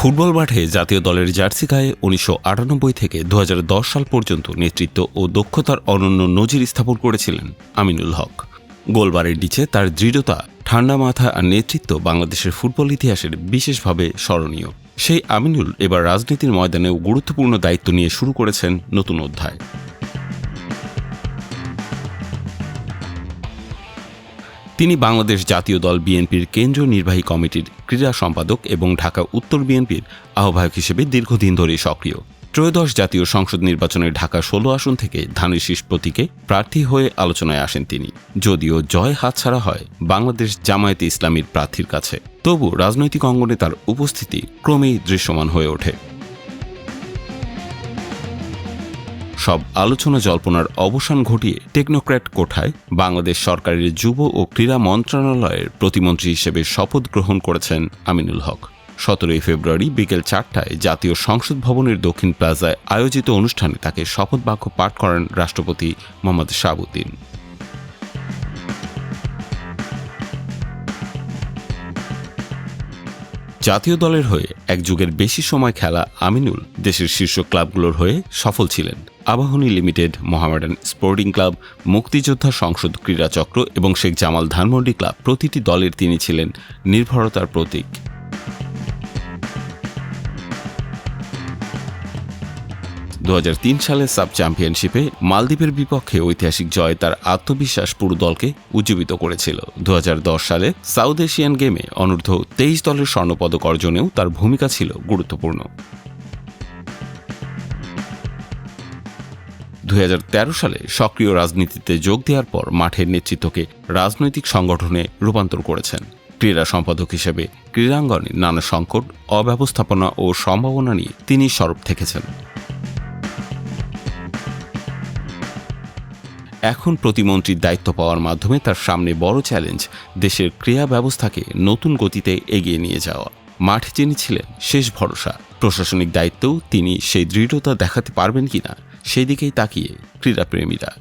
Football মাঠে জাতীয় দলের জার্সি গায়ে ১৯৯৮ থেকে ২০১০ সাল পর্যন্ত নেতৃত্ব ও দক্ষতার অনন্য নজির স্থাপন করেছিলেন আমিনুল হক। গোলবারের নিচে তার দৃঢ়তা, ঠান্ডা মাথা আর নেতৃত্ব বাংলাদেশের ফুটবল ইতিহাসের বিশেষভাবে স্মরণীয়। সেই আমিনুল এবার রাজনীতির ময়দানেও গুরুত্বপূর্ণ দায়িত্ব নিয়ে শুরু করেছেন নতুন অধ্যায়। তিনি বাংলাদেশ জাতীয় দল বিএনপির কেন্দ্রীয় নির্বাহী কমিটির ক্রীড়া সম্পাদক এবং ঢাকা উত্তর বিএনপির আহ্বায়ক হিসেবে দীর্ঘদিন ধরে সক্রিয়। ত্রয়োদশ জাতীয় সংসদ নির্বাচনে ঢাকা ১৬ আসন থেকে ধানের শীষ প্রতীকে প্রার্থী হয়ে আলোচনায় আসেন তিনি। যদিও জয় হাতছাড়া হয় বাংলাদেশ জামায়াতে ইসলামীর প্রার্থীর কাছে, তবু রাজনৈতিক অঙ্গনে তার উপস্থিতি ক্রমেই দৃশ্যমান হয়ে ওঠে। সব আলোচনা জল্পনার অবসান ঘটিয়ে টেকনোক্র্যাট কোঠায় বাংলাদেশ সরকারের যুব ও ক্রীড়া মন্ত্রণালয়ের প্রতিমন্ত্রী হিসেবে শপথ গ্রহণ করেছেন আমিনুল হক। ১৭ ফেব্রুয়ারি বিকেল ৪টায় জাতীয় সংসদ ভবনের দক্ষিণ প্লাজায় আয়োজিত অনুষ্ঠানে তাকে শপথ বাক্য পাঠ করেন রাষ্ট্রপতি মোহাম্মদ শাহাবুদ্দিন। জাতীয় দলের হয়ে এক যুগের বেশি সময় খেলা আমিনুল দেশের শীর্ষ ক্লাবগুলোর হয়ে সফল ছিলেন। Abahani limited, Mohammedan sporting club, মুক্তিযোদ্ধা সংসদ ক্রীড়া চক্র এবং শেখ জামাল ধানমন্ডি ক্লাব, প্রতিটি দলের তিনি ছিলেন নির্ভরতার প্রতীক। ২০০৩ সালে সাব চ্যাম্পিয়নশিপে মালদ্বীপের বিপক্ষে ঐতিহাসিক জয় তার আত্মবিশ্বাস পুরো দলকে উজ্জীবিত করেছিল। ২০১০ সালে সাউথ এশিয়ান গেমে অনূর্ধ্ব ২৩ দলের স্বর্ণপদক অর্জনেও তার ভূমিকা ছিল গুরুত্বপূর্ণ। ২০১৩ সালে সক্রিয় রাজনীতিতে যোগ দেওয়ার পর মাঠের নেতৃত্বকে রাজনৈতিক সংগঠনে রূপান্তর করেছেন। ক্রীড়া সম্পাদক হিসেবে ক্রীড়াঙ্গনে নানা সংকট, অব্যবস্থাপনা ও সম্ভাবনা নিয়ে তিনি সরব থেকেছেন। এখন প্রতিমন্ত্রীর দায়িত্ব পাওয়ার মাধ্যমে তার সামনে বড় চ্যালেঞ্জ দেশের ক্রীড়া ব্যবস্থাকে নতুন গতিতে এগিয়ে নিয়ে যাওয়া। মাঠে যিনি ছিলেন শেষ ভরসা, প্রশাসনিক দায়িত্বেও তিনি সেই দৃঢ়তা দেখাতে পারবেন কিনা সেই দিকেই তাকিয়ে ক্রীড়াপ্রেমীরা।